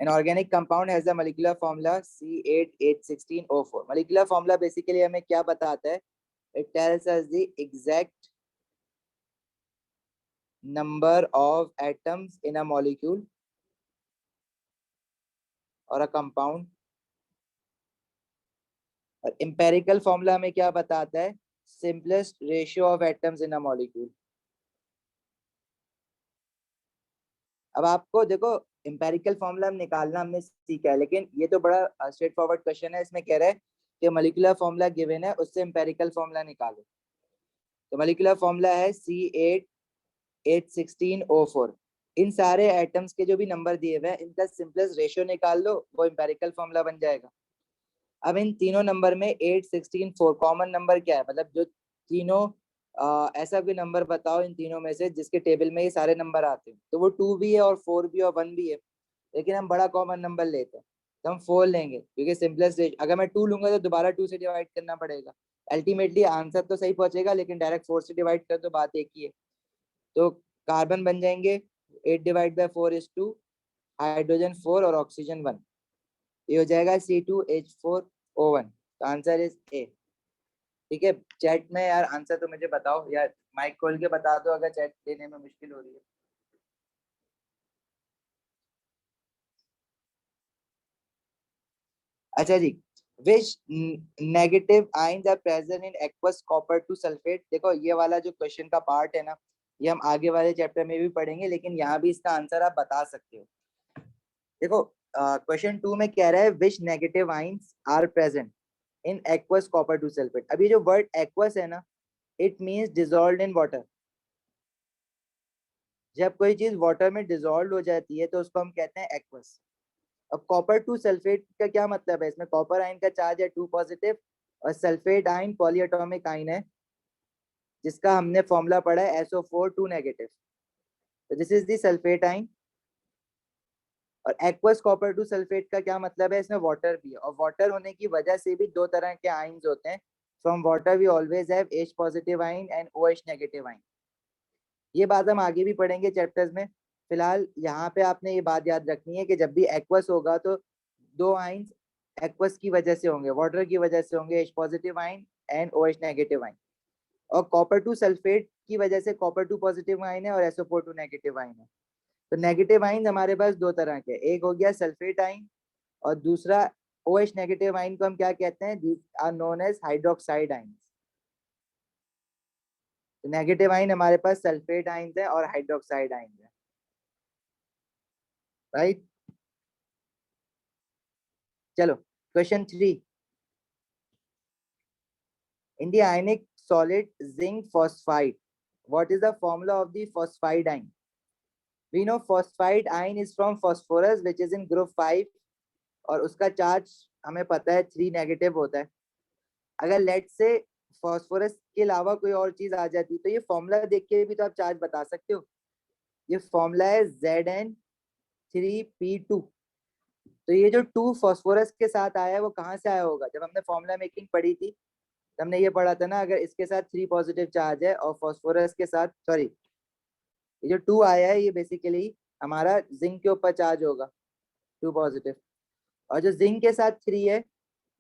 An organic compound has a molecular formula C8H16O4. Molecular formula basically हमें क्या बताता है? It tells us the exact number of atoms in a molecule or a compound. और empirical formula हमें क्या बताता है? Simplest ratio of atoms in a molecule. अब आपको देखो एम्पेरिकल फॉर्मूला हम निकालना हमने सीखा है, लेकिन ये तो बड़ा स्ट्रेट फॉरवर्ड क्वेश्चन है। इसमें कह रहा है कि मोलिकुलर फॉर्मूला गिवन है, उससे एम्पेरिकल फॉर्मूला निकालो। तो मोलिकुलर फॉर्मूला है C8H16O4। इन सारे एटम्स के जो भी नंबर दिए हुए हैं इनका सिंपलेस्ट रेशियो निकाल लो, वो एम्पेरिकल फॉर्मूला बन जाएगा। अब इन तीनों नंबर में 8, 16, 4 कॉमन नंबर क्या है? मतलब जो तीनों ऐसा कोई नंबर बताओ इन तीनों में से जिसके टेबल में ये सारे नंबर आते हैं। तो वो 2 भी है और 4 भी और 1 भी है, लेकिन हम बड़ा कॉमन नंबर लेते हैं तो हम 4 लेंगे, क्योंकि सिंपलेस्ट। अगर मैं 2 लूंगा तो दोबारा 2 से डिवाइड करना पड़ेगा। अल्टीमेटली आंसर तो सही पहुंचेगा, लेकिन डायरेक्ट 4 से डिवाइड कर तो बात एक ही है। तो कार्बन बन जाएंगे 8 डिवाइड बाई 4 इज 2, हाइड्रोजन 4 और ऑक्सीजन 1। ये हो जाएगा C2H4O1। तो आंसर इज ए। ठीक है, चैट में यार आंसर तो मुझे बताओ यार, माइक खोल के बता दो अगर चैट देने में मुश्किल हो रही है। अच्छा जी, which negative ions are present in aqueous copper two sulphate. देखो ये वाला जो क्वेश्चन का पार्ट है ना, ये हम आगे वाले चैप्टर में भी पढ़ेंगे, लेकिन यहाँ भी इसका आंसर आप बता सकते हो। देखो क्वेश्चन 2 में कह रहा है which negative ions are present in aqueous copper two sulphate. अभी जो वर्ड एक्वस है ना, it means dissolve in water. जब कोई चीज वाटर में डिजोल्व हो जाती है तो उसको हम कहते हैं एक्वस। अब कॉपर टू सल्फेट का क्या मतलब है? इसमें कॉपर आयन का चार्ज है 2 पॉजिटिव और सल्फेट आयन पॉलीएटॉमिक आयन है, जिसका हमने फॉर्मूला पढ़ा है SO4 2 नेगेटिव। तो this is the sulphate ion. और एक्वस कॉपर टू सल्फेट का क्या मतलब है? इसमें वाटर भी है, और वाटर होने की वजह से भी दो तरह के आयन्स होते हैं। From water we always have H positive ion and OH negative ion. ये बात हम आगे भी पढ़ेंगे चैप्टर्स में। फिलहाल यहाँ पे आपने ये बात याद रखनी है कि जब भी एक्वस होगा तो दो आयन्स एक्वस की वजह से होंगे, वाटर की वजह से होंगे, H positive ion and OH negative ion. और कॉपर टू सल्फेट की वजह से कॉपर टू पॉजिटिव आयन है और SO4 2 नेगेटिव आयन है। तो नेगेटिव आयन हमारे पास दो तरह के, एक हो गया सल्फेट आयन और दूसरा OH नेगेटिव आयन को हम क्या कहते हैं? These are known as hydroxide ion. तो नेगेटिव आयन हमारे पास सल्फेट आयन है और हाइड्रोक्साइड आयन है, राइट। चलो question 3। In the ionic solid zinc phosphide, what is the formula of the phosphide ion? We know phosphide ion is from phosphorus which is in group 5 और उसका charge हमें पता है 3 negative होता है। अगर लेट से फॉस्फोरस के अलावा कोई और चीज आ जाती तो ये फॉर्मूला देख के भी तो आप चार्ज बता सकते हो। ये फॉर्मूला है Zn3P2। तो ये जो 2 फॉस्फोरस के साथ आया है वो कहाँ से आया होगा? जब हमने फॉर्मूला मेकिंग पढ़ी थी हमने ये पढ़ा था ना, अगर इसके साथ 3 पॉजिटिव चार्ज है और फॉस्फोरस के साथ, सॉरी, ये जो 2 आया है ये बेसिकली हमारा जिंक के ऊपर चार्ज होगा 2 पॉजिटिव, और जो जिंक के साथ 3 है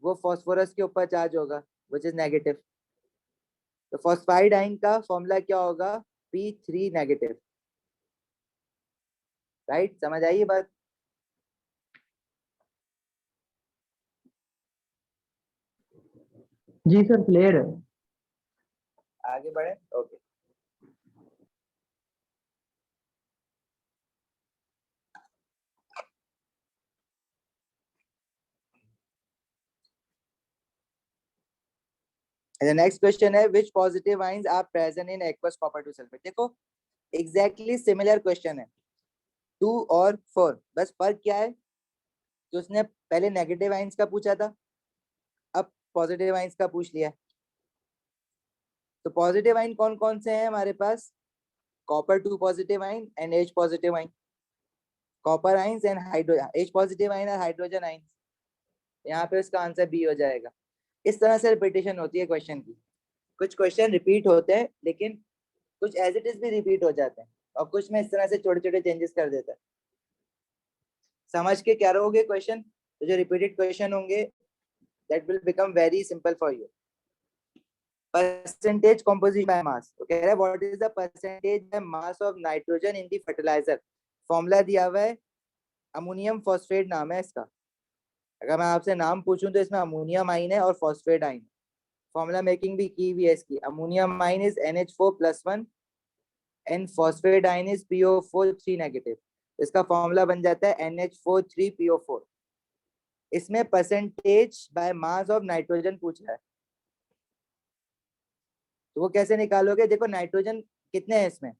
वो फॉस्फोरस के ऊपर चार्ज होगा विच इज नेगेटिव। तो फॉस्फाइड आयन का फॉर्मूला क्या होगा? P3 negative, right. समझ आई ये बात? जी सर, क्लियर है। आगे बढ़े, ओके। नेक्स्ट क्वेश्चन है which positive ions are present in aqueous copper two sulphate. देखो एग्जैक्टली सिमिलर क्वेश्चन है 2 और 4, बस फर्क क्या है कि उसने पहले नेगेटिव आयंस का पूछा था, अब पॉजिटिव आयंस का पूछ लिया। तो पॉजिटिव आयन कौन कौन से हैं हमारे पास? Copper 2 positive ion and H positive ion, copper ions and hydrogen, H positive ion और हाइड्रोजन आयंस। यहाँ पे उसका आंसर बी हो जाएगा। इस तरह से रिपीटेशन होती है क्वेश्चन की। कुछ क्वेश्चन रिपीट होते हैं लेकिन कुछ एज इट इज भी रिपीट हो जाते हैं, और कुछ में इस तरह से छोटे छोटे चेंजेस कर देता है। समझ के क्या रहोगे क्वेश्चन, तो जो रिपीटेड क्वेश्चन होंगे that will become very simple for you. Percentage composition by mass, तो कह रहा है what is the percentage by mass of nitrogen in the fertilizer. Formula दिया हुआ है, अमोनियम फॉस्फेट नाम है इसका। अगर मैं आपसे नाम पूछूं तो इसमें अमोनियम आइन है और फॉस्फेट आइन। फॉर्मूला मेकिंग भी की हुई है इसकी। अमोनियम आइन इज NH4+1 एंड फॉस्फेट आइन इज PO4 3 नेगेटिव। इसका फॉर्मूला बन जाता है NH4 3PO4। इसमें percentage by mass of nitrogen पूछ रहा है, तो वो कैसे निकालोगे? देखो नाइट्रोजन कितने हैं इसमें,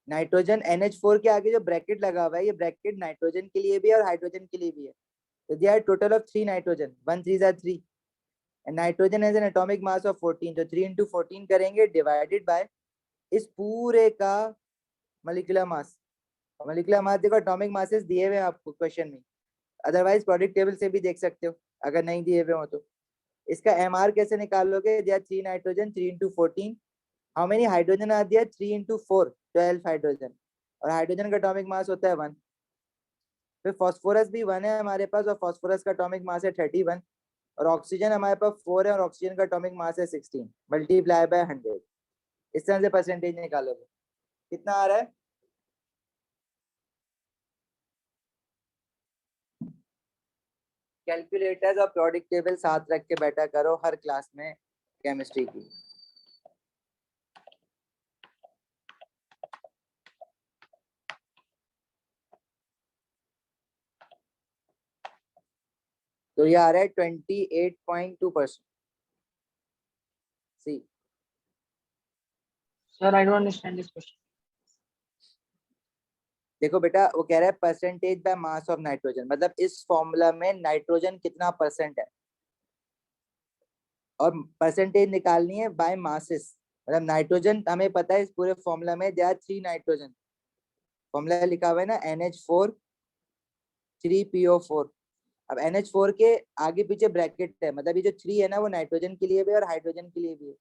नाइट्रोजन NH4 के आगे जो ब्रैकेट लगा हुआ है, ये ब्रैकेट नाइट्रोजन के लिए भी है और हाइड्रोजन के लिए भी है। तो दिया है total of 3 nitrogen, 1 3 3 and nitrogen has an atomic mass of 14, तो 3 into 14 करेंगे डिवाइडेड बाय इस पूरे का मॉलिक्यूलर मास। मॉलिक्यूलर मास देखो एटॉमिक मासेस दिए हुए हैं आपको क्वेश्चन में, अदरवाइज प्रोडक्ट टेबल से भी देख सकते हो अगर नहीं दिए हुए हो तो। इसका MR कैसे निकालोगे? दिया 3 nitrogen 3 into 14, how many hydrogen आ दिया 3 into 4 12 हाइड्रोजन, और हाइड्रोजन का एटॉमिक मास होता है 1। फिर फास्फोरस भी 1 है हमारे पास और फास्फोरस का एटॉमिक मास है 31, और ऑक्सीजन हमारे पास 4 है और ऑक्सीजन का एटॉमिक मास है 16 मल्टीप्लाई बाय 100। इस तरह से परसेंटेज निकालोगे। कितना आ रहा है? कैलकुलेटर्स और प्रोडक्ट टेबल साथ रख के बैठा करो हर क्लास में केमिस्ट्री की। तो ये आ रहा है 28.2%। See sir I don't understand this question. देखो बेटा, वो कह रहा है percentage by mass of nitrogen, मतलब इस फॉर्मूला में नाइट्रोजन कितना परसेंट है, और परसेंटेज निकालनी है बाय मासेस। मतलब नाइट्रोजन हमें पता है इस पूरे फॉर्मूला में दिया 3 नाइट्रोजन, फॉर्मूला लिखा हुआ है ना NH4 3PO4। अब NH4 के आगे पीछे ब्रैकेट है, मतलब ये जो 3 है ना वो नाइट्रोजन के लिए भी और हाइड्रोजन के लिए भी है।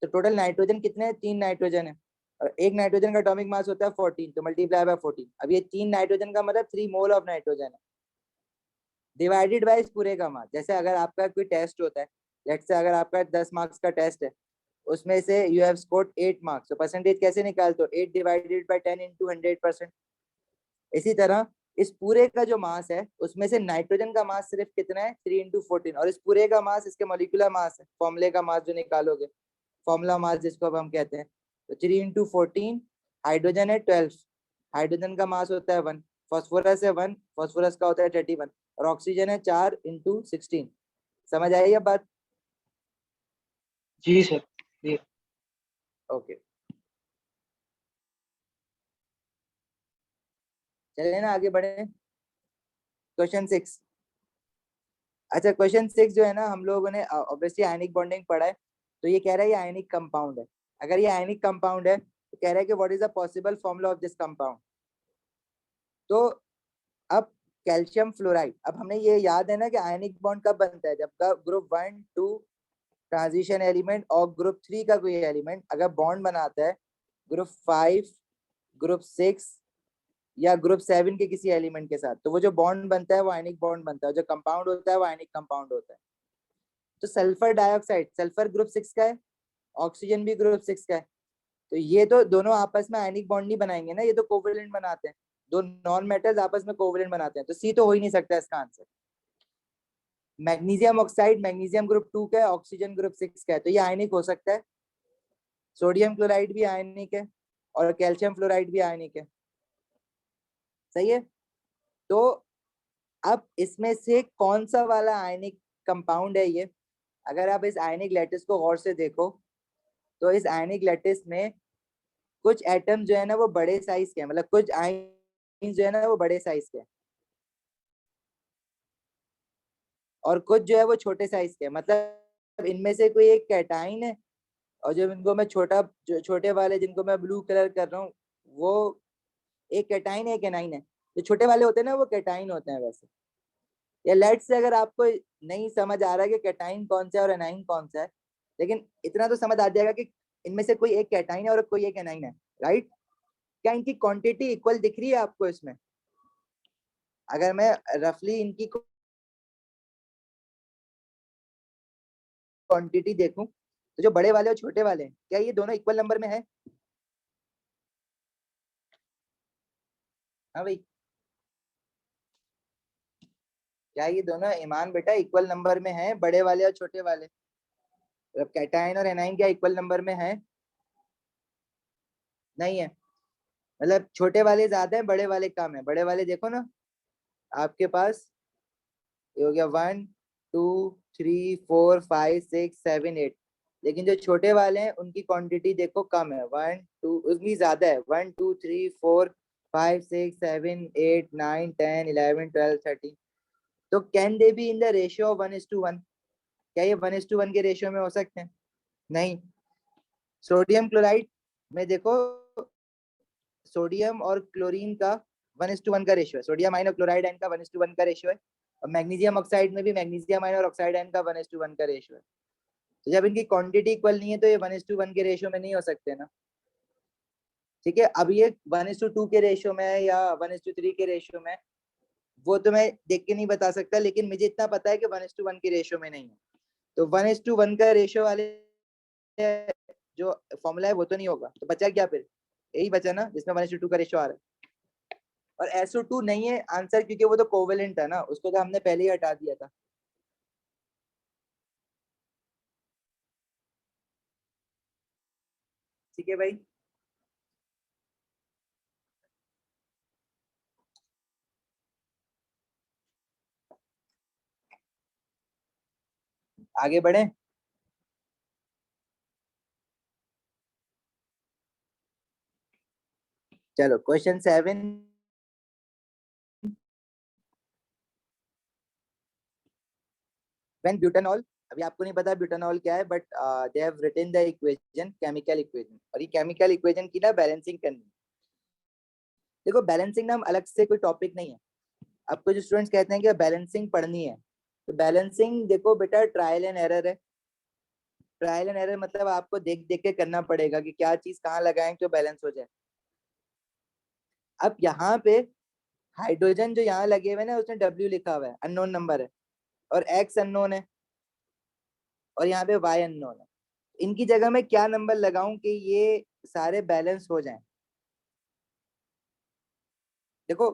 तो टोटल नाइट्रोजन कितने हैं? 3 नाइट्रोजन है, और एक नाइट्रोजन का एटॉमिक मास होता है 14, तो मल्टीप्लाई बाय 14। अब ये 3 नाइट्रोजन का मतलब 3 मोल ऑफ नाइट्रोजन है डिवाइडेड बाय इस पूरे का मास। जैसे अगर आपका कोई टेस्ट होता है, लेट्स से अगर आपका 10 मार्क्स का टेस्ट है, उसमें से यू हैव स्कोर्ड 8 मार्क्स, तो परसेंटेज कैसे निकालते हो? 8 डिवाइडेड बाय 10 into 100%। इसी तरह इस पूरे का जो मास है उसमें से नाइट्रोजन का मास सिर्फ कितना है? 3 into 14, और इस पूरे का मास इसके मॉलिक्यूलर मास है, फॉर्मूले का मास जो निकालोगे, फॉर्मूला मास जिसको अब हम कहते हैं। तो 3 into 14, हाइड्रोजन है 12, हाइड्रोजन का मास होता है 1, फॉस्फोरस है 1, फॉस्फोरस का होता है 31, और ऑक्सीजन है 4 into 16। समझ आई अब बात? जी सर। जी ओके, चलिए ना आगे बढ़े। क्वेश्चन 6। अच्छा क्वेश्चन 6 जो है ना, हम लोगों ने ऑब्वियसली आयनिक बॉन्डिंग पढ़ा है, तो ये कह रहा है ये आयनिक कंपाउंड है। अगर ये आयनिक कंपाउंड है तो कह रहा है कि what is the possible formula of this compound. तो अब कैल्शियम फ्लोराइड, अब हमने ये याद है ना कि आयनिक बॉन्ड कब बनता है? जब का ग्रुप 1 2 ट्रांजिशन एलिमेंट और ग्रुप 3 का कोई एलिमेंट अगर बॉन्ड बनाता है ग्रुप 5 ग्रुप 6 या ग्रुप 7 के किसी एलिमेंट के साथ, तो वो जो बॉन्ड बनता है वो आयनिक बॉन्ड बनता है, जो कंपाउंड होता है वो आयनिक कंपाउंड होता है। तो सल्फर डाइऑक्साइड, सल्फर ग्रुप 6 का है, ऑक्सीजन भी ग्रुप 6 का है, तो ये तो दोनों आपस में आयनिक बॉन्ड नहीं बनाएंगे ना, ये तो कोवेलेंट बनाते हैं, दो नॉन मेटल्स आपस में कोवेलेंट बनाते हैं, तो सी तो हो ही नहीं सकता इसका answer. Magnesium oxide, magnesium group 2 का है, ऑक्सीजन ग्रुप 6 का है, तो ये आयनिक हो सकता है। सोडियम क्लोराइड भी आयनिक है और कैल्शियम फ्लोराइड भी आयनिक है, सही है। तो अब इसमें से कौन सा वाला आयनिक कंपाउंड है ये? अगर आप इस आयनिक लैटिस को गौर से देखो तो इस आयनिक लैटिस में कुछ एटम जो है ना वो बड़े साइज के हैं, मतलब कुछ आयन जो है ना वो बड़े साइज के हैं, और कुछ जो है वो छोटे साइज के हैं। मतलब इनमें से कोई एक कैटाइन है, और जो इनको मैं छोटा, जो छोटे वाले जिनको मैं ब्लू कलर कर रहा हूँ, वो एक कैटाइन है एक एनाइन है। जो छोटे वाले होते हैं ना वो कैटाइन होते हैं वैसे। या लेट्स से अगर आपको नहीं समझ आ रहा है कि कैटाइन कौन सा है और एनाइन कौन सा है, लेकिन इतना तो समझ आ जाएगा कि इनमें से कोई एक कैटाइन है और कोई एक एनाइन है, राइट? क्या इनकी क्वांटिटी इक्वल दिख रही है आपको इसमें? अगर मैं रफली इनकी क्वांटिटी देखूं तो जो बड़े वाले और छोटे वाले हैं, क्या ये दोनों इक्वल नंबर में है? हाँ भाई, क्या ये दोनों ईमान बेटा इक्वल नंबर में है, बड़े वाले और छोटे वाले? मतलब कैटायन और एनाइन क्या इक्वल नंबर में है? नहीं है। मतलब छोटे वाले ज्यादा है, बड़े वाले कम है। बड़े वाले देखो ना, आपके पास ये हो गया 1 2 3 4 5 6 7 8, लेकिन जो छोटे वाले हैं उनकी क्वांटिटी देखो कम है, 1 2, उनकी ज्यादा है, 1 2 3 4 5 6 7 8 9 10 11 12 13। तो can they be in the ratio of 1:1? क्या ये 1:1 के रेशियो में हो सकते हैं? नहीं। सोडियम क्लोराइड में देखो, सोडियम और क्लोरीन का 1:1 का रेशियो है, सोडियम आयन और क्लोराइड आयन का 1:1 का रेशियो है। और मैग्नीशियम ऑक्साइड में भी मैग्नीशियम आयन और ऑक्साइड आयन का 1:1 का रेशियो है। तो जब इनकी क्वांटिटी इक्वल नहीं है तो ये 1:1 के रेशियो में नहीं हो सकते ना। ठीक है, अब ये 1:2 के रेशियो में है या 1:3 के रेशियो में, वो तो मैं देख के नहीं बता सकता, लेकिन मुझे इतना पता है कि 1:1 के रेशियो में नहीं है। तो 1:1 का रेशियो वाले जो फॉर्मूला है वो तो नहीं होगा, तो बचा क्या फिर? यही बचा ना जिसमें 1:2 का रेशियो आ रहा है। और SO2 नहीं है आंसर, क्योंकि वो तो कोवेलेंट है ना, उसको तो हमने पहले ही हटा दिया था। ठीक है भाई, आगे बढ़े। चलो क्वेश्चन 7। व्हेन ब्यूटानॉल, अभी आपको नहीं पता ब्यूटानॉल क्या है, but they have written the equation, chemical equation, और ये केमिकल इक्वेशन की ना बैलेंसिंग करनी है। देखो बैलेंसिंग ना हम अलग से कोई टॉपिक नहीं है। आपको जो स्टूडेंट्स कहते हैं कि बैलेंसिंग पढ़नी है, तो बैलेंसिंग देखो बेटा ट्रायल एंड एरर है। ट्रायल एंड एरर मतलब आपको देख देख के करना पड़ेगा कि क्या चीज कहाँ लगाएं तो बैलेंस हो जाए। अब यहाँ पे हाइड्रोजन जो यहाँ लगे हुए ना, उसमें W लिखा हुआ है, अननोन नंबर है, और X अननोन है, और यहाँ पे Y अननोन है। इनकी जगह मैं क्या नंबर लगाऊं कि ये सारे बैलेंस हो जाएं? देखो,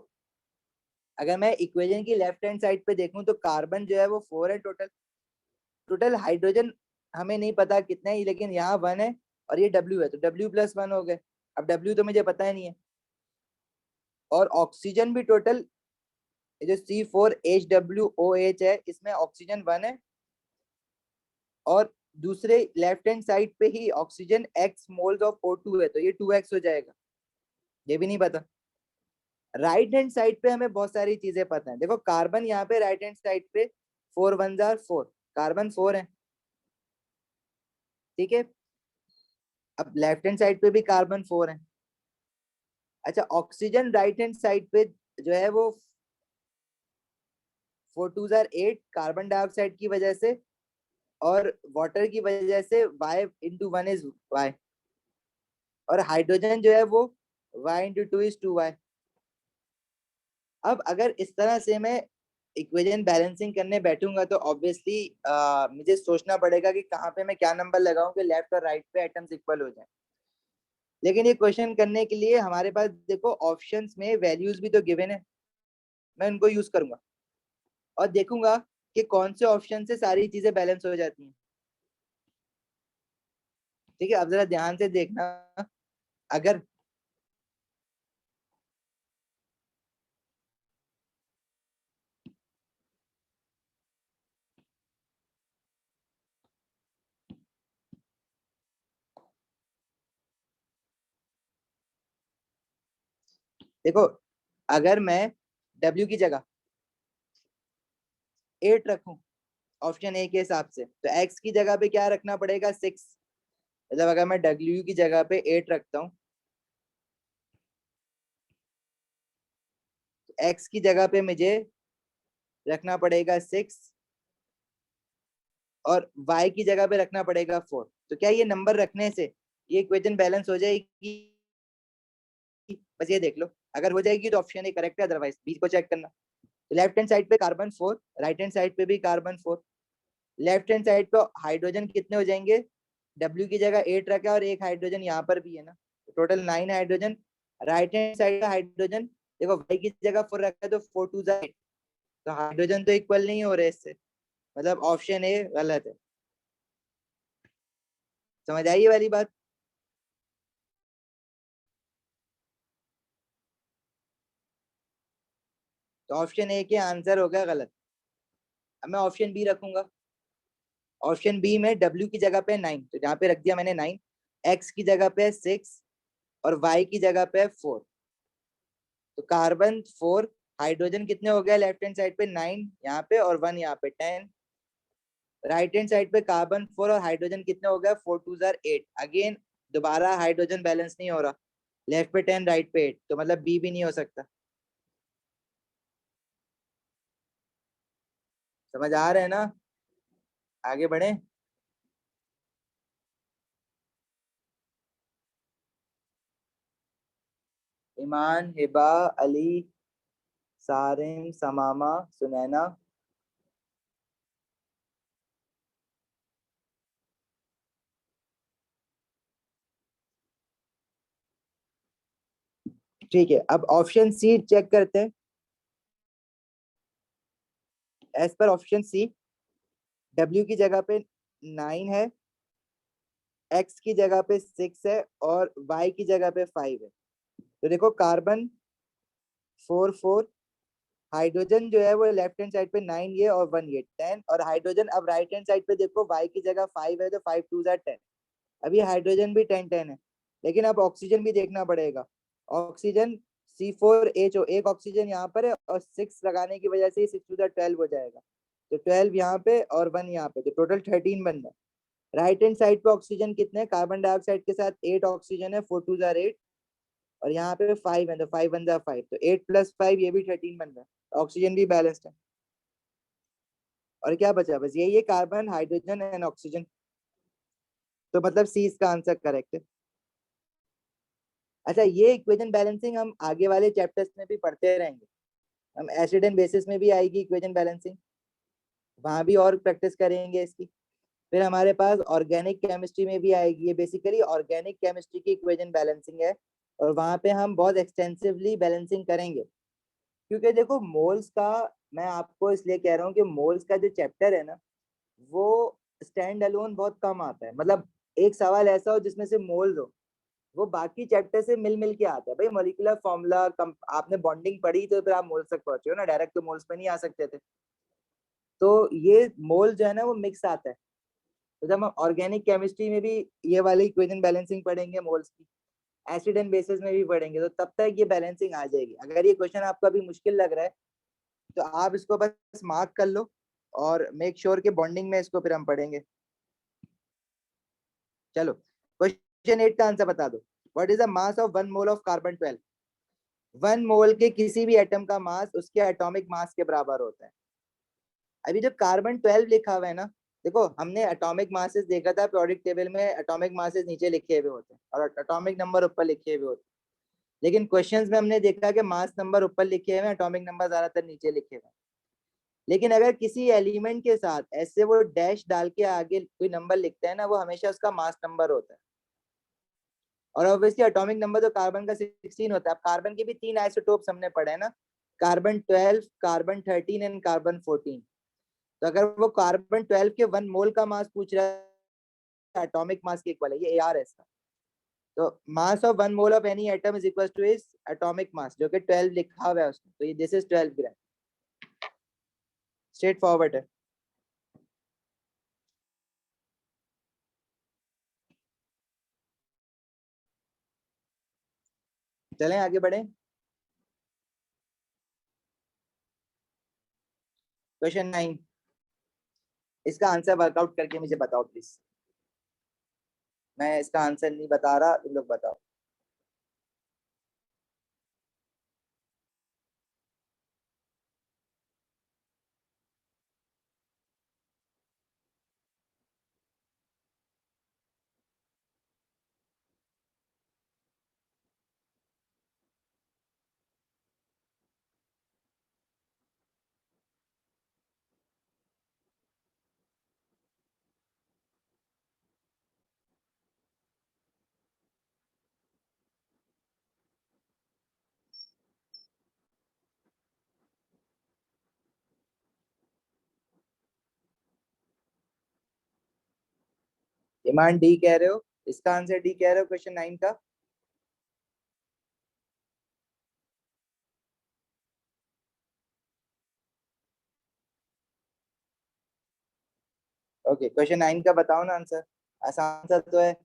अगर मैं इक्वेशन की लेफ्ट हैंड साइड पे देखूं तो कार्बन जो है वो 4 है टोटल। टोटल हाइड्रोजन हमें नहीं पता कितने है, लेकिन यहाँ 1 है, और ये W है, तो W+1 हो गए। अब W तो मुझे पता ही नहीं है। और ऑक्सीजन भी टोटल, जो C4H12OH है, इसमें ऑक्सीजन 1 है, और दूसरे लेफ्ट हैंड साइड पे ही oxygen X moles of O2 है, तो ये 2X हो जाएगा। ये भी नहीं पता। राइट हैंड साइड पे हमें बहुत सारी चीजें पता है। देखो कार्बन यहाँ पे राइट हैंड साइड पे 4 1 4, कार्बन 4 है। ठीक है, अब लेफ्ट हैंड साइड पे भी कार्बन 4 है। अच्छा, ऑक्सीजन राइट हैंड साइड पे जो है वो 4 2 8 कार्बन डाइऑक्साइड की वजह से, और वाटर की वजह से Y into 1 इज Y, और हाइड्रोजन जो है वो Y into 2 इज 2Y। अब अगर इस तरह से मैं इक्वेशन बैलेंसिंग करने बैठूंगा तो ऑब्वियसली मुझे सोचना पड़ेगा कि कहाँ पे मैं क्या नंबर लगाऊं कि लेफ्ट और राइट पे एटम्स इक्वल हो जाए। लेकिन ये क्वेश्चन करने के लिए हमारे पास देखो ऑप्शंस में वैल्यूज भी तो गिवन है, मैं उनको यूज करूंगा और देखूंगा कि कौन से ऑप्शन से सारी चीजें बैलेंस हो जाती हैं। ठीक है, अब जरा ध्यान से देखना। अगर देखो, अगर मैं W की जगह 8 रखूं ऑप्शन ए के हिसाब से, तो X की जगह पे क्या रखना पड़ेगा? 6। मतलब अगर मैं W की जगह पे 8 रखता हूँ, तो X की जगह पे मुझे रखना पड़ेगा 6, और Y की जगह पे रखना पड़ेगा 4। तो क्या ये नंबर रखने से ये इक्वेशन बैलेंस हो जाएगी? बस ये देख लो, अगर हो जाएगी तो ऑप्शन ए करेक्ट है, अदरवाइज बी को चेक करना। लेफ्ट हैंड साइड पे कार्बन 4, राइट हैंड साइड पे भी कार्बन 4। लेफ्ट हैंड साइड पे हाइड्रोजन कितने हो जाएंगे, W की जगह 8 रखा है और एक हाइड्रोजन यहाँ पर भी है ना, total 9 hydrogen. Right hand side का हाइड्रोजन देखो Y की जगह 4 रखा है तो 4 2 8, तो हाइड्रोजन तो इक्वल नहीं हो रहे इससे, मतलब ऑप्शन ए गलत है। समझ आई ये वाली बात? तो ऑप्शन ए के आंसर हो गया गलत। अब मैं ऑप्शन बी रखूंगा। ऑप्शन बी में W की जगह पे 9, तो जहाँ पे रख दिया मैंने 9, X की जगह पे 6 और Y की जगह पे 4। तो कार्बन 4, हाइड्रोजन कितने हो गए लेफ्ट हैंड साइड पे 9 यहाँ पे और 1 यहाँ पे 10। राइट हैंड साइड पे कार्बन 4 और हाइड्रोजन कितने हो गए 4 2 8। अगेन दोबारा हाइड्रोजन बैलेंस नहीं हो रहा, लेफ्ट पे 10 राइट पे 8, तो मतलब बी भी नहीं हो सकता। समझ आ रहे हैं ना? आगे बढ़े। ईमान, हिबा, अली, सारिम, समामा, सुनैना। ठीक है, अब ऑप्शन सी चेक करते हैं। As per option C, W की जगह पे 9 है, X की जगह पे 6 है और Y की जगह पे 5 है। तो देखो कार्बन 4 4, हाइड्रोजन जो है वो लेफ्ट हैंड साइड पे 9 ये और 1 ये 10, और हाइड्रोजन अब राइट हैंड साइड पे देखो Y की जगह 5 है तो 5 2 10। अभी हाइड्रोजन भी 10 10 है, लेकिन अब ऑक्सीजन भी देखना पड़ेगा। ऑक्सीजन C4H, एक ऑक्सीजन यहाँ पर है और 6 लगाने की वजह से 6 टू 12 हो जाएगा, तो 12 यहाँ पे और 1 यहाँ पे, तो टोटल 13 बन रहा है। राइट हैंड साइड पे ऑक्सीजन कितने, कार्बन डाइऑक्साइड के साथ 8 ऑक्सीजन है, 4 2 8, और यहाँ पे 5 है तो 5 1 5, तो 8 प्लस 5 ये भी 13 बन रहा है, ऑक्सीजन भी बैलेंस्ड है। और क्या बचा, बस यही है, कार्बन हाइड्रोजन एंड ऑक्सीजन, तो मतलब सी इसका आंसर करेक्ट है। अच्छा, ये इक्वेशन बैलेंसिंग हम आगे वाले चैप्टर्स में भी पढ़ते रहेंगे। हम एसिड एंड बेसिस में भी आएगी इक्वेशन बैलेंसिंग, वहां भी और प्रैक्टिस करेंगे इसकी। फिर हमारे पास ऑर्गेनिक केमिस्ट्री में भी आएगी, ये बेसिकली ऑर्गेनिक केमिस्ट्री की इक्वेशन बैलेंसिंग है, और वहां पे हम बहुत एक्सटेंसिवली बैलेंसिंग करेंगे। क्योंकि देखो मोल्स का, मैं आपको इसलिए कह रहा हूँ कि मोल्स का जो चैप्टर है ना, वो स्टैंड अलोन बहुत कम आता है। मतलब एक सवाल ऐसा हो जिसमें से मोल्स हो, वो बाकी चैप्टर से मिल मिल के आता है। भाई मॉलिक्यूलर फॉर्मूला, आपने बॉन्डिंग पढ़ी तो फिर आप मोल्स तक पहुंचे हो ना, डायरेक्ट तो मोल्स पे नहीं आ सकते थे। तो ये मोल जो है ना वो मिक्स आता है। तो जब हम ऑर्गेनिक केमिस्ट्री में भी ये वाली इक्वेशन बैलेंसिंग पढ़ेंगे मोल्स की, एसिड एंड बेसिस में भी पढ़ेंगे, तो तब तक ये बैलेंसिंग आ जाएगी। अगर ये क्वेश्चन आपको अभी मुश्किल लग रहा है तो आप इसको बस मार्क कर लो, और मेक श्योर के बॉन्डिंग में इसको फिर हम पढ़ेंगे। चलो, क्वेश्चन 8 का आंसर बता दो। What is the mass of 1 mole of carbon 12? 1 मोल के किसी भी एटम का मास उसके एटॉमिक मास के बराबर होता है। अभी जो कार्बन 12 लिखा हुआ है ना, देखो हमने एटॉमिक मासेस देखा था पीरियोडिक टेबल में, एटॉमिक मासेस नीचे लिखे हुए होते हैं और एटॉमिक नंबर ऊपर लिखे हुए होते हैं। लेकिन क्वेश्चंस में हमने देखा कि मास नंबर ऊपर लिखे हुए हैं, एटॉमिक नंबर ज्यादातर नीचे लिखे हुए हैं। लेकिन अगर किसी एलिमेंट के साथ ऐसे वो डैश डाल के आगे कोई नंबर लिखता है ना, वो हमेशा उसका मास नंबर होता है। और ऑब्वियसली एटॉमिक नंबर तो कार्बन का 16 होता है। अब कार्बन के भी 3 आइसोटोप्स हमने पढ़े हैं ना, कार्बन 12, कार्बन 13 एंड कार्बन 14। तो अगर वो कार्बन 12 के 1 मोल का मास पूछ रहा है, एटॉमिक मास के इक्वल है, ये AR है इसका। तो mass of 1 mole of any atom is equal two is atomic mass, जो कि 12 लिखा हुआ है उसमें, तो ये this is 12 gram. Straight forward है। चलें आगे बढ़े। क्वेश्चन 9, इसका आंसर वर्कआउट करके मुझे बताओ प्लीज। मैं इसका आंसर नहीं बता रहा, तुम लोग बताओ। ईमान डी कह रहे हो, इसका आंसर डी कह रहे हो क्वेश्चन 9 का। ओके, क्वेश्चन 9 का बताओ ना आंसर, आसान सा तो है।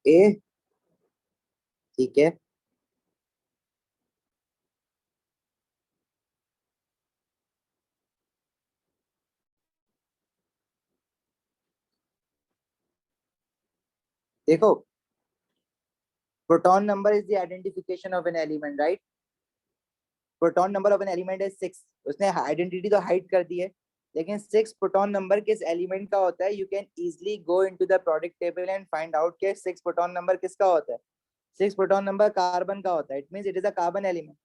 ए, ठीक है। देखो, proton number is the identification of an element, right. Proton number of an element is 6। उसने आइडेंटिटी तो हाइड कर दी है, लेकिन 6 प्रोटॉन नंबर किस एलिमेंट का होता है, you can easily go into the product table and find out के 6 प्रोटॉन नंबर किसका होता है। 6 प्रोटॉन नंबर कार्बन का होता है, it means it is a carbon element,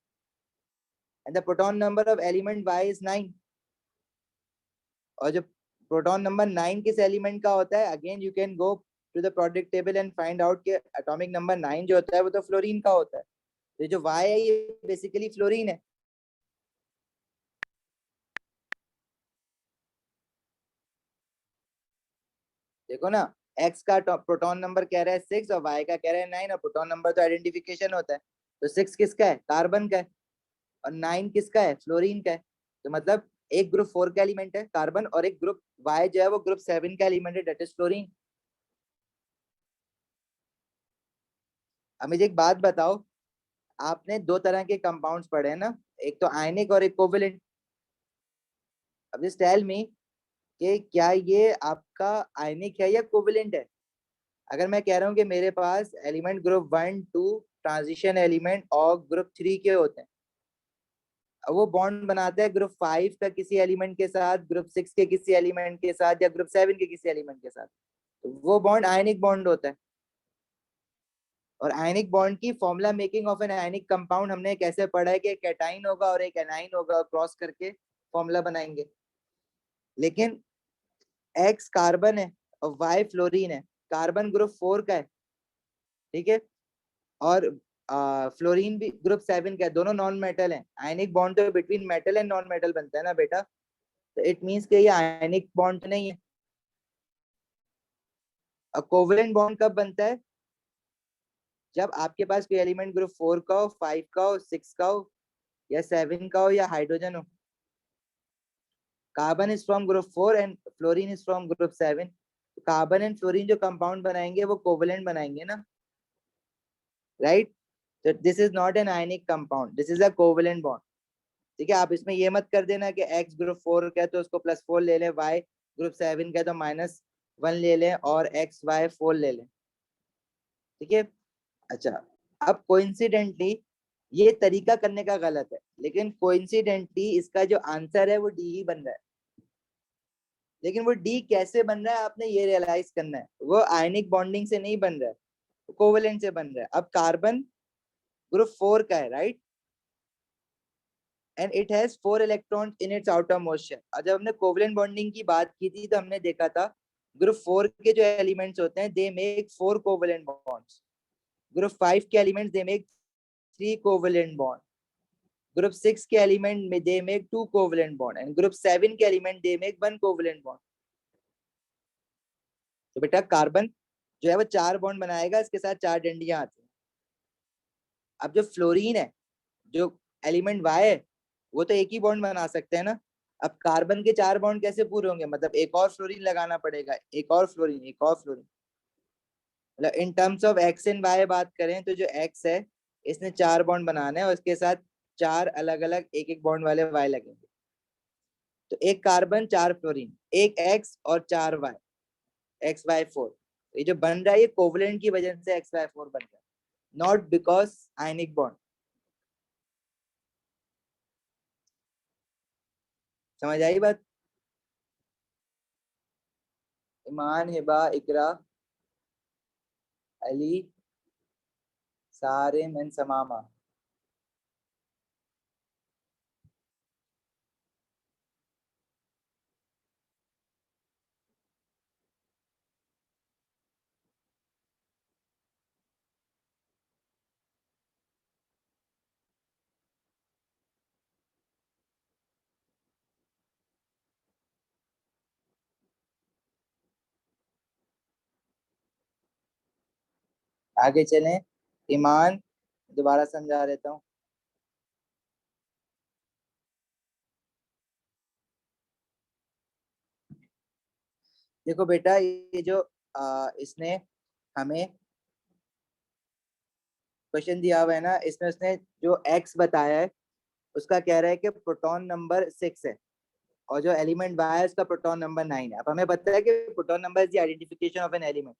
and the proton number of element Y is 9। और जो proton number 9 किस एलिमेंट का होता है, again you can go to the product table and find out के एटॉमिक नंबर 9 जो होता है वो तो फ्लोरीन का होता है। तो जो Y है ये बेसिकली फ्लोरीन है। देखो ना, एक्स का प्रोटॉन नंबर कह रहा है 6 और वाई का कह रहा है 9, और प्रोटॉन नंबर तो आइडेंटिफिकेशन होता है। तो 6 किसका है, कार्बन का है, और 9 किसका है, फ्लोरीन का है। तो मतलब एक ग्रुप 4 का एलिमेंट है कार्बन, और एक ग्रुप वाई जो है वो ग्रुप 7 का एलिमेंट है, डेट इज फ्लोरीन। अब मुझे एक बात बताओ, आपने दो तरह के कंपाउंड्स पढ़े हैं ना, एक तो आयनिक और एक कोवेलेंट। अब जस्ट टेल मी कि क्या ये आपका आयनिक है या कोवेलेंट है। अगर मैं कह रहा हूँ कि मेरे पास एलिमेंट ग्रुप 1 2 ट्रांजिशन एलिमेंट और ग्रुप 3 के होते हैं, अब वो बॉन्ड बनाते हैं ग्रुप 5 का किसी एलिमेंट के साथ, ग्रुप 6 के किसी एलिमेंट के साथ, या ग्रुप 7 के किसी एलिमेंट के साथ, तो वो बॉन्ड आयनिक बॉन्ड होता है। और आयनिक बॉन्ड की formula making of an ionic compound हमने कैसे पढ़ा है कि कैटाइन होगा और एक एनाइन होगा, क्रॉस करके फॉर्मूला बनाएंगे। लेकिन एक्स कार्बन है और वाई फ्लोरीन है, कार्बन ग्रुप 4 का है, ठीक है, और फ्लोरीन भी ग्रुप 7 का है, दोनों नॉन मेटल है। आयनिक बॉन्ड तो between metal and non metal बनता है ना बेटा, तो इट मींस कि ये आयनिक बॉन्ड नहीं है। कोवेलेंट बॉन्ड कब बनता है, जब आपके पास कोई एलिमेंट ग्रुप 4 का हो, 5 का हो, 6 का हो, या 7 का हो, या हाइड्रोजन हो। Carbon is from group 4 and fluorine is from group 7। Carbon and fluorine जो कंपाउंड बनाएंगे वो कोवेलेंट बनाएंगे ना, राइट। तो this is not an ionic compound, this is a covalent bond. ठीक है, आप इसमें ये मत कर देना कि एक्स ग्रुप 4 का है तो उसको +4 ले लें, वाई ग्रुप 7 का है तो -1 ले लें, और एक्स वाई 4 ले लें। ठीक है। अच्छा, अब कोइंसिडेंटली ये तरीका करने का गलत है, लेकिन कोइंसिडेंटली इसका जो आंसर है वो डी ही बन रहा है। लेकिन वो डी कैसे बन रहा है आपने ये रियलाइज करना है, वो आयनिक बॉन्डिंग से नहीं बन रहा है, कोवेलेंट से बन रहा है। अब कार्बन ग्रुप 4 का है, right, and it has 4 electrons in its outermost shell. और जब हमने कोवेलेंट बॉन्डिंग की बात की थी तो हमने देखा था ग्रुप 4 के जो एलिमेंट्स होते हैं they make 4 covalent bonds, group 5 के elements they make 3 covalent bond, group 6 के एलिमेंट में they make 2 covalent bond, and group 7 के element they make 1 covalent bond. तो बेटा कार्बन जो है वो 4 बॉन्ड बनाएगा, इसके साथ 4 डंडियां आती हैं। अब जो फ्लोरीन है, जो एलिमेंट वाई है, वो तो एक ही बॉन्ड बना सकते हैं ना। अब कार्बन के 4 बॉन्ड कैसे पूरे होंगे, मतलब एक और फ्लोरीन लगाना पड़ेगा, एक और फ्लोरीन, एक और फ्लोरीन। मतलब in terms of X and Y बात करें तो जो एक्स है इसने 4 बॉन्ड बनाने हैं और इसके साथ 4 अलग अलग एक एक बॉन्ड वाले वाई लगेंगे। तो एक कार्बन 4 फ्लोरीन, एक एक्स और 4 वाई, एक्स वाई 4। ये जो बन रहा है ये कोवलेंट की वजह से एक्स वाई 4 बन रहा है, नॉट बिकॉज आयनिक बॉन्ड। समझ आई बात? ईमान, हिबा, इकरा, अली, सारिम एंड समामा। आगे चलें। ईमान, दोबारा समझा देता हूँ। देखो बेटा, ये जो इसने हमें क्वेश्चन दिया हुआ है ना, इसमें उसने जो एक्स बताया है उसका कह रहा है कि प्रोटॉन नंबर 6 है और जो एलिमेंट वाई है उसका प्रोटॉन नंबर 9 है। अब हमें पता है कि proton number is the identification of an element.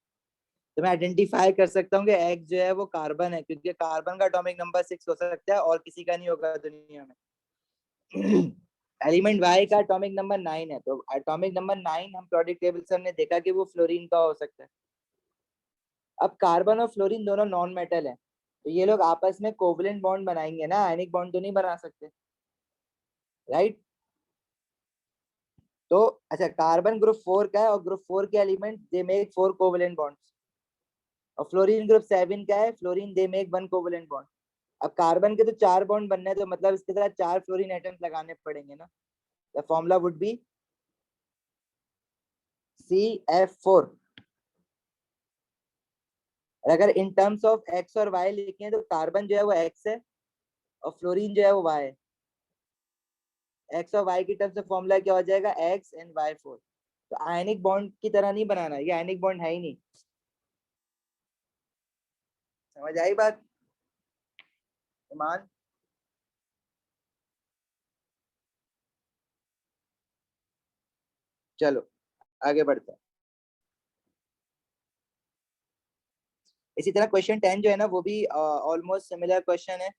तो मैं आइडेंटिफाई कर सकता हूँ कि एक्स जो है वो कार्बन है, क्योंकि कार्बन का एटॉमिक नंबर 6 हो सकता है और किसी का नहीं होगा दुनिया में। एलिमेंट वाई का एटॉमिक नंबर 9 है, तो एटॉमिक नंबर 9 हम प्रोडक्ट टेबल से हमने देखा कि वो फ्लोरीन का हो सकता है। अब कार्बन और फ्लोरीन दोनों नॉन मेटल है, तो ये लोग आपस में कोवलेंट बॉन्ड बनाएंगे ना, आयनिक बॉन्ड तो नहीं बना सकते, राइट? तो अच्छा, कार्बन ग्रुप 4 का है और ग्रुप 4 के element they make 4 covalent bonds. और फ्लोरीन ग्रुप 7 का है, fluorine they make 1 covalent bond. अब कार्बन के तो 4 बॉन्ड बनने हैं, तो मतलब इसके साथ 4 फ्लोरीन एटम्स लगाने पड़ेंगे ना। The formula would be CF4। अगर इन टर्म्स ऑफ एक्स और वाई लिखें तो कार्बन जो है वो एक्स है और फ्लोरीन जो है वो वाई है। एक्स और वाई की टर्म्स में फॉर्मूला क्या हो जाएगा? XnY4। तो आयनिक बॉन्ड की तरह नहीं बनाना, ये आयनिक बॉन्ड है ही नहीं। समझ आई बात ईमान? चलो आगे बढ़ते हैं। इसी तरह क्वेश्चन 10 जो है ना वो भी ऑलमोस्ट सिमिलर क्वेश्चन है।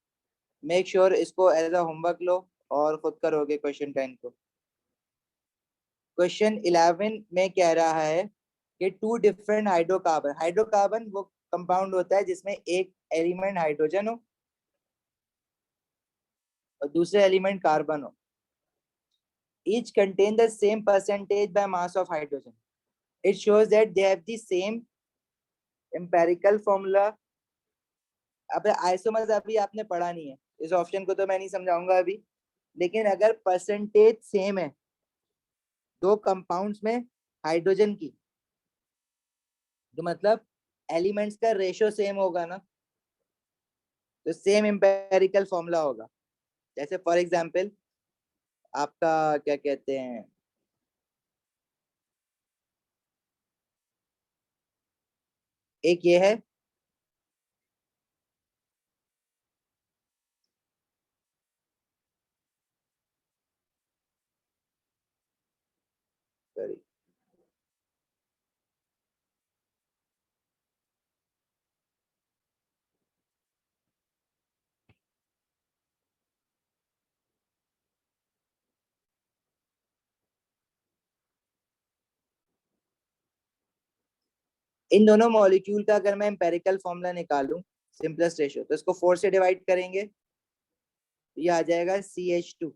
मेक श्योर इसको एज अ होमवर्क लो और खुद करोगे क्वेश्चन 10 को। क्वेश्चन 11 में कह रहा है कि टू डिफरेंट हाइड्रोकार्बन, हाइड्रोकार्बन वो कंपाउंड होता है जिसमें एक एलिमेंट हाइड्रोजन हो और दूसरे एलिमेंट कार्बन हो। Each contain the same percentage by mass of hydrogen. It shows that they have the same empirical formula. अब आइसोमर्स अभी आपने पढ़ा नहीं है, इस ऑप्शन को तो मैं नहीं समझाऊंगा अभी। लेकिन अगर परसेंटेज सेम है दो कंपाउंड्स में हाइड्रोजन की, तो मतलब एलिमेंट्स का रेशियो सेम होगा ना, तो सेम एम्पेरिकल फॉर्मूला होगा। जैसे फॉर एग्जांपल आपका क्या कहते हैं, एक ये है, सॉरी, इन दोनों मॉलिक्यूल का अगर मैं एम्पेरिकल फॉर्मूला निकालूं सिंपलेस्ट रेशियो, तो इसको 4 से डिवाइड करेंगे तो ये आ जाएगा CH2,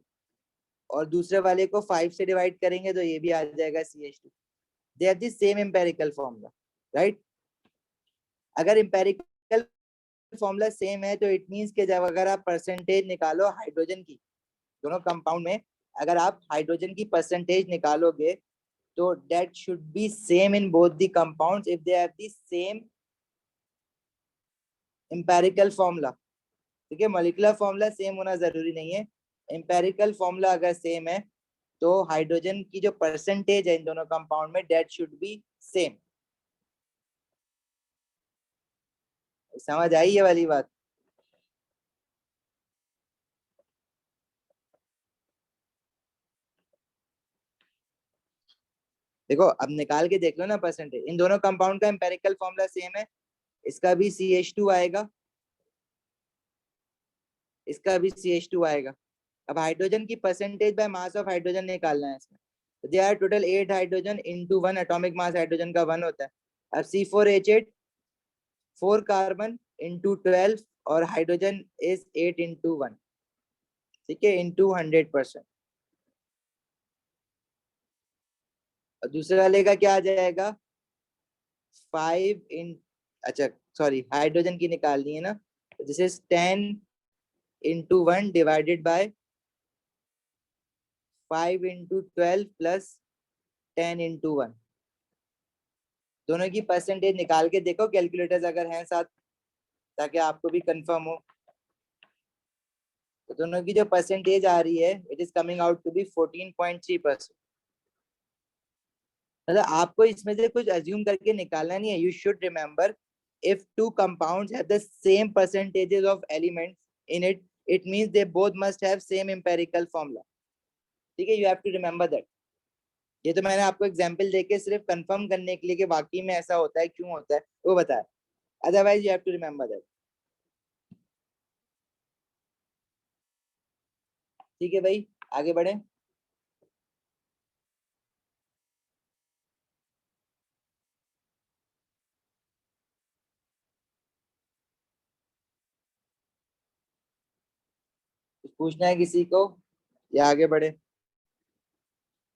और दूसरे वाले को 5 से डिवाइड करेंगे तो ये भी आ जाएगा CH2। They have the same empirical formula, right? अगर एम्पेरिकल फॉर्मूला सेम है तो इट मींस कि जब अगर आप परसेंटेज निकालो हाइड्रोजन की, दोनों कंपाउंड में अगर आप हाइड्रोजन की परसेंटेज निकालोगे तो that should be same in both the compounds if they have the same empirical formula. ठीक है, मॉलिक्यूलर फॉर्मूला सेम होना जरूरी नहीं है, एम्पेरिकल फॉर्मूला अगर सेम है तो हाइड्रोजन की जो परसेंटेज है इन दोनों कंपाउंड में दैट शुड बी सेम। समझ आई ये वाली बात? देखो अब निकाल के देख लो ना परसेंटेज, इन दोनों कंपाउंड का एम्पेरिकल फॉर्मूला सेम है, इसका भी CH2 आएगा, इसका भी CH2 आएगा। अब हाइड्रोजन की percentage by mass of hydrogen निकालना है इसमें, तो they are total 8 hydrogen into 1, atomic mass hydrogen का 1 होता है। अब C4H8 4 कार्बन इनटू 12 और हाइड्रोजन इज 8 इनटू 1, ठीक है, इनटू 100%। और दूसरे वाले का क्या आ जाएगा, 5 इन, अच्छा सॉरी हाइड्रोजन की निकालनी है ना, this is 10 into 1 divided by 5 into 12 plus 10 into 1। दोनों की परसेंटेज निकाल के देखो कैलकुलेटर्स अगर हैं साथ, ताकि आपको भी कंफर्म हो। तो दोनों की जो परसेंटेज आ रही है, it is coming out to be 14.3%। मतलब आपको इसमें से कुछ अज्यूम करके निकालना नहीं है, you should remember if two compounds have the same percentages of elements in it, it means they both must have same empirical formula, ठीक है, you have to remember that। ये तो मैंने आपको एग्जांपल देके सिर्फ कंफर्म करने के लिए कि वाकई में ऐसा होता है, क्यों होता है वो बताया, otherwise you have to remember that. ठीक है भाई, आगे बढ़े। कुछ पूछना है किसी को या आगे बढ़े?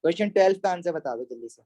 क्वेश्चन 12 का आंसर बता दो जल्दी से।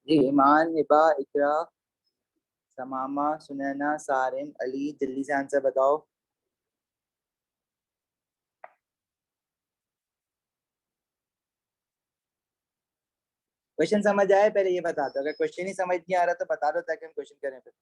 जी, ईमान, हिबा, इकरा, समामा, सुनैना, सारिन, अली, जल्दी से आंसर बताओ। क्वेश्चन समझ आए पहले ये बता दो, अगर क्वेश्चन ही समझ नहीं आ रहा तो बता दो ताकि हम क्वेश्चन करें फिर।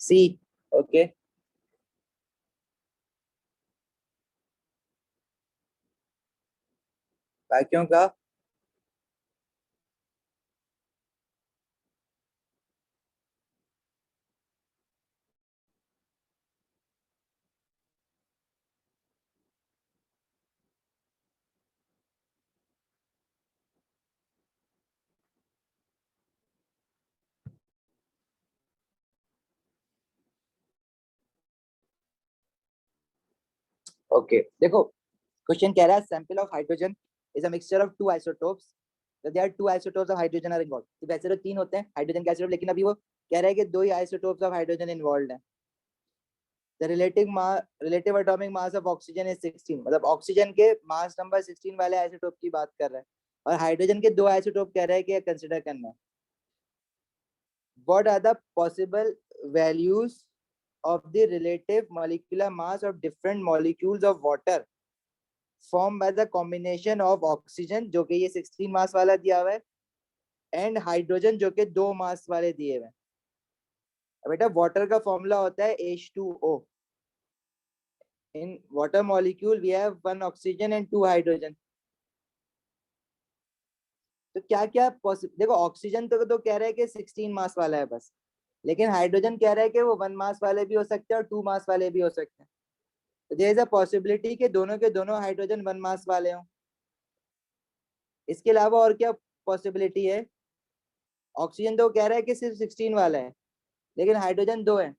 See, okay. क्यों का? ओके देखो, क्वेश्चन कह रहा है sample of hydrogen is a mixture of two isotopes, there are two isotopes of hydrogen are involved. तो वैसे तो तीन होते हैं हाइड्रोजन के आइसोटोप, लेकिन अभी वो कह रहा है कि दो ही आइसोटोप्स ऑफ हाइड्रोजन इन्वॉल्वड हैं। The relative atomic mass of oxygen is 16, मतलब ऑक्सीजन के मास नंबर 16 वाले आइसोटोप की बात कर रहा है, और हाइड्रोजन के दो आइसोटोप कह रहा है कि कंसीडर करना है। What are the possible values of the relative molecular mass of different molecules of water formed by the combination of oxygen, जो कि ये 16 मास वाला दिया हुआ है, एंड हाइड्रोजन जो कि 2 मास वाले दिए हुए हैं। बेटा वाटर का फॉर्मूला होता है H2O। In water molecule we have 1 oxygen and 2 hydrogen. तो क्या क्या पॉसिबल, देखो ऑक्सीजन तो कह रहा है कि 16 मास वाला है बस, लेकिन हाइड्रोजन कह रहा है कि वो 1 मास वाले भी हो सकते हैं और 2 मास वाले भी हो सकते हैं। तो देयर इज अ पॉसिबिलिटी कि दोनों के दोनों हाइड्रोजन 1 मास वाले हों। इसके अलावा और क्या पॉसिबिलिटी है? ऑक्सीजन तो कह रहा है कि सिर्फ 16 वाला है, लेकिन हाइड्रोजन 2 है।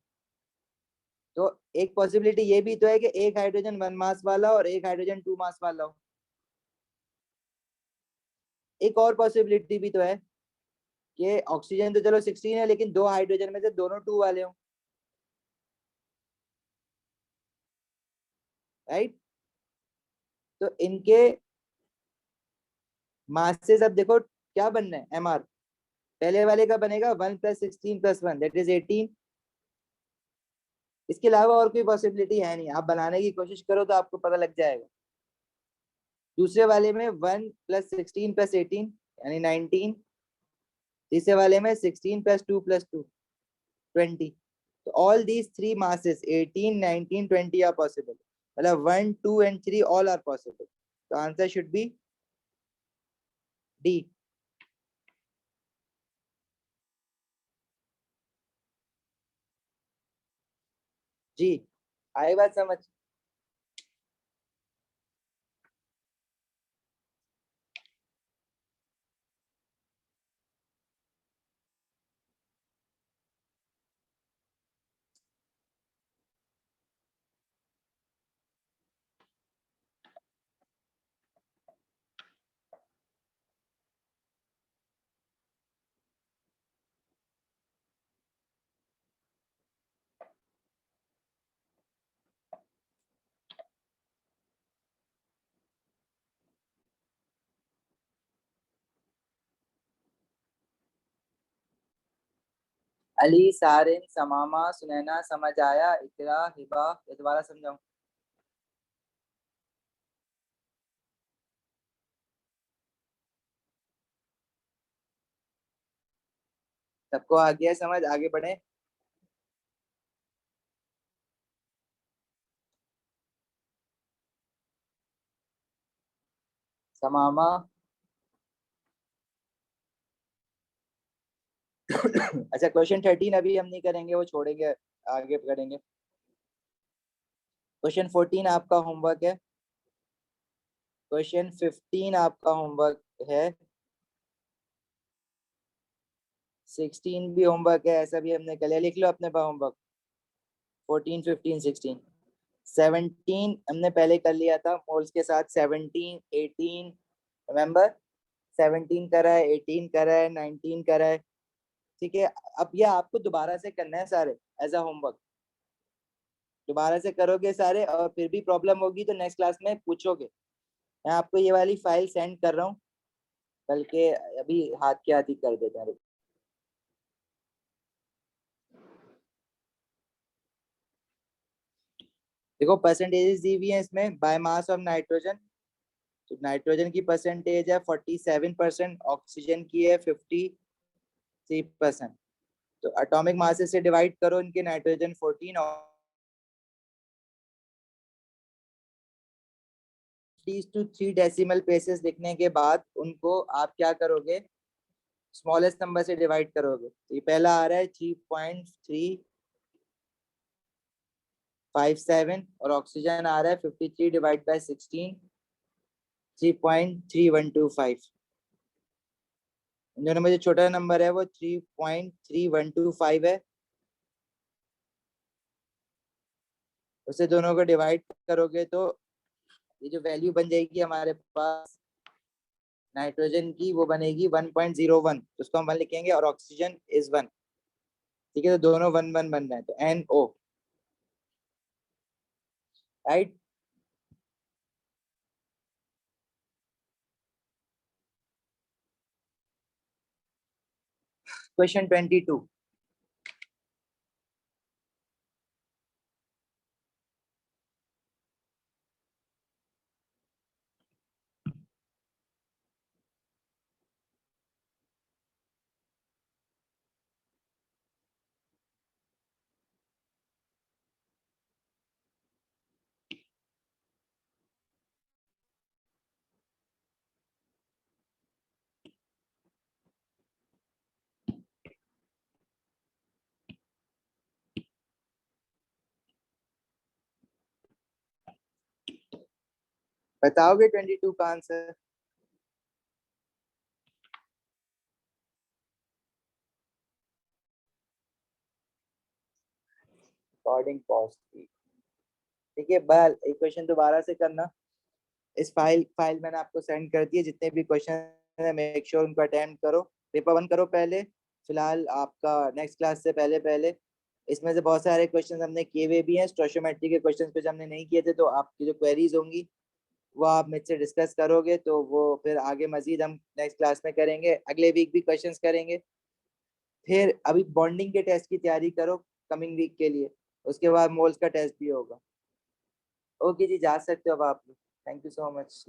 तो एक पॉसिबिलिटी ये भी तो है कि एक हाइड्रोजन 1 मास वाला और एक हाइड्रोजन 2 मास वाला हो। एक और पॉसिबिलिटी भी तो है कि ऑक्सीजन तो चलो 16 है लेकिन दो हाइड्रोजन में से दोनों 2 वाले हो, राइट। तो इनके मासेस अब देखो क्या बनना है, एमआर। पहले वाले का बनेगा 1 + 16 + 1 दैट इज 18। इसके अलावा और कोई पॉसिबिलिटी है नहीं, आप बनाने की कोशिश करो तो आपको पता लग जाएगा। दूसरे वाले में 1 + 16 + 18 यानी 19। तीसरे वाले में 16 + 2 + 2 20। तो all these three masses 18 19 20 are possible, मतलब 1 2 एंड 3 ऑल आर पॉसिबल। तो आंसर शुड बी डी। जी, आई बात समझ। अली, सारिन, समामा, सुनैना, समझ आया, इकरा, हिबा, ये दोबारा समझाऊं? सबको आ गया समझ, आगे बढ़े। समामा। अच्छा, क्वेश्चन 13 अभी हम नहीं करेंगे, वो छोड़ेंगे, आगे करेंगे। क्वेश्चन 14 आपका होमवर्क है। क्वेश्चन 15 आपका होमवर्क है। 16 भी होमवर्क है, ऐसा भी हमने कर लिया, लिख लो अपने पास होमवर्क। 14 15 16 17 हमने पहले कर लिया था मोल्स के साथ। 17 18 रिमेम्बर, 17 करा है, 18 करा है, 19 करा है। ठीक है, अब ये आपको दोबारा से करना है सारे एज अ होमवर्क। दोबारा से करोगे सारे और फिर भी प्रॉब्लम होगी तो नेक्स्ट क्लास में पूछोगे। मैं आपको ये वाली फाइल सेंड कर रहा हूँ, बल्कि अभी हाथ के हाथ ही कर देते हैं। देखो परसेंटेजेस दी हुई है इसमें बाय मास ऑफ नाइट्रोजन। तो नाइट्रोजन की परसेंटेज है 47%, ऑक्सीजन की है 53%। तो एटॉमिक मासेस से डिवाइड करो इनके, नाइट्रोजन 14 और टू 3 डेसिमल प्लेसेस लिखने के बाद उनको आप क्या करोगे, स्मॉलेस्ट नंबर से डिवाइड करोगे। तो ये पहला आ रहा है 3.357 और ऑक्सीजन आ रहा है 53/16 3.3125। इन दोनों में जो छोटा नंबर है वो 3.3125 है। उसे दोनों को डिवाइड करोगे तो ये जो वैल्यू बन जाएगी हमारे पास नाइट्रोजन की, वो बनेगी 1.01। तो उसको हम 1 लिखेंगे और ऑक्सीजन इज 1। ठीक है, तो दोनों 1 1 बन रहे हैं, तो NO, राइट। क्वेश्चन 22। बताओगे 22 का आंसर? रिकॉर्डिंग पॉज थी। ठीक है, बल इक्वेशन दोबारा से करना। इस फाइल मैंने आपको सेंड कर दी है, जितने भी क्वेश्चन है मेक श्योर उनको अटेम्प्ट करो, पेपर 1 करो पहले, फिलहाल आपका नेक्स्ट क्लास से पहले पहले। इसमें से बहुत सारे क्वेश्चन हमने किए हुए भी हैं, स्टोशियोमेट्री के क्वेश्चन कुछ हमने नहीं किए थे, तो आपकी जो क्वेरीज होंगी वो आप मुझसे डिस्कस करोगे, तो वो फिर आगे मजीद हम नेक्स्ट क्लास में करेंगे, अगले वीक भी क्वेश्चंस करेंगे। फिर अभी बॉन्डिंग के टेस्ट की तैयारी करो कमिंग वीक के लिए, उसके बाद मोल्स का टेस्ट भी होगा। ओके जी, जा सकते हो अब आप लोग। Thank you so much.